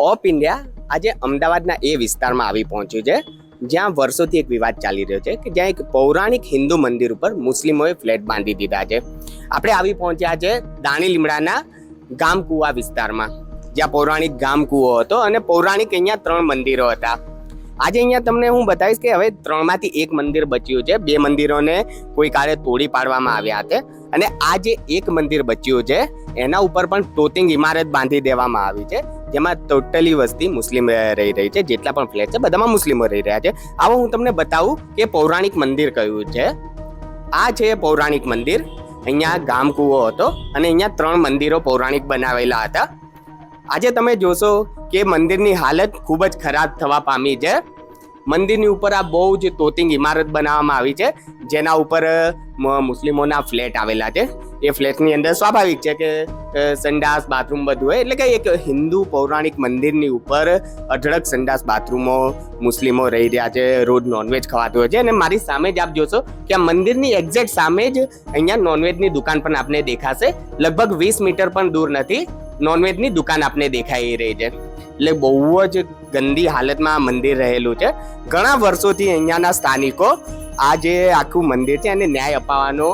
Of India આજે અમદાવાદના એ વિસ્તારમાં આવી પહોંચ્યું છે જ્યાં વર્ષોથી એક વિવાદ ચાલી રહ્યો છે કે જ્યાં એક પૌરાણિક હિન્દુ મંદિર ઉપર મુસ્લિમોએ ફ્લેટ બાંધી દીધા છે. આપણે આવી પહોંચ્યા છે દાણી લીમડાના ગામકુવા વિસ્તારમાં, જ્યાં પૌરાણિક ગામકુવો હતો અને પૌરાણિક અહીંયા 3 મંદિરો હતા. આજે અહીંયા તમને હું બતાવીશ કે હવે 3માંથી 1 મંદિર બચ્યું છે. 2 મંદિરોને કોઈ કાળે તોડી પાડવામાં આવ્યા હતા અને આ જે 1 મંદિર બચ્યું છે એના ઉપર પણ તોતિંગ ઇમારત બાંધી દેવામાં આવી છે, જેમાં ટોટલી વસ્તી મુસ્લિમ રહી રહી છે. જેટલા પણ ફ્લેટ છે બધામાં મુસ્લિમો રહી રહ્યા છે. આવો હું તમને બતાવું કે પૌરાણિક મંદિર કયું છે. આ છે પૌરાણિક મંદિર. અહીંયા ગામકુવો હતો અને અહીંયા 3 મંદિરો પૌરાણિક બનાવેલા હતા. આજે તમે જોશો કે મંદિરની હાલત ખૂબ જ ખરાબ થવા પામી છે. મંદિરની ઉપર આ બહુ જ તોતિંગ ઇમારત બનાવવામાં આવી છે, જેના ઉપર મુસ્લિમોના ફ્લેટ આવેલા છે. એ ફ્લેટની અંદર સ્વાભાવિક છે કે સંડાસ બાથરૂમ બધું હોય, એટલે કે એક હિન્દુ પૌરાણિક મંદિરની ઉપર અઢળક સંડાસ બાથરૂમો મુસ્લિમો રહી રહ્યા છે. રોજ નોનવેજ ખવાતું હોય છે અને મારી સામે જ આપ જોશો કે આ મંદિરની એક્ઝેક્ટ સામે જ અહીંયા નોનવેજની દુકાન પણ આપને દેખાશે. લગભગ 20 મીટર પણ દૂર નથી નોનવેજની દુકાન આપને દેખાઈ રહી છે. એટલે બહુ જ ગંદી હાલતમાં આ મંદિર રહેલું છે. ઘણા વર્ષોથી અહીંયાના સ્થાનિકો આ જે આખું મંદિર છે એને ન્યાય અપાવવાનો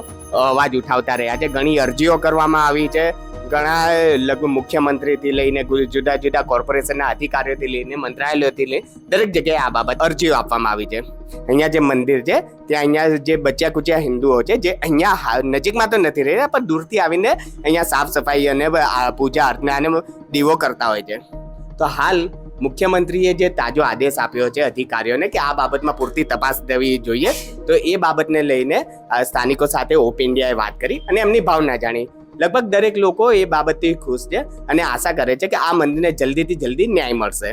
અવાજ ઉઠાવતા રહ્યા છે. ઘણી અરજીઓ કરવામાં આવી છે. ઘણા લગભગ મુખ્યમંત્રીથી લઈને જુદા જુદા કોર્પોરેશનના અધિકારીઓથી લઈને મંત્રાલયોથી લઈને દરેક જગ્યાએ આ બાબત અરજીઓ આપવામાં આવી છે. અહીંયા જે મંદિર છે ત્યાં અહીંયા જે બચ્યા કુચ્યા હિન્દુઓ છે જે અહીંયા નજીકમાં તો નથી રહ્યા પણ દૂરથી આવીને અહીંયા સાફ સફાઈ અને પૂજા અર્ચના અને દીવો કરતા હોય છે. તો હાલ મુખ્યમંત્રીએ જે તાજો આદેશ આપ્યો છે અધિકારીઓને કે આ બાબતમાં પૂરતી તપાસ થવી જોઈએ, તો એ બાબતને લઈને સ્થાનિકો સાથે ઓપ ઇન્ડિયાએ વાત કરી અને એમની ભાવના જાણી. લગભગ દરેક લોકો એ બાબતથી ખુશ છે અને આશા કરે છે કે આ મંદિરને જલ્દીથી જલ્દી ન્યાય મળશે.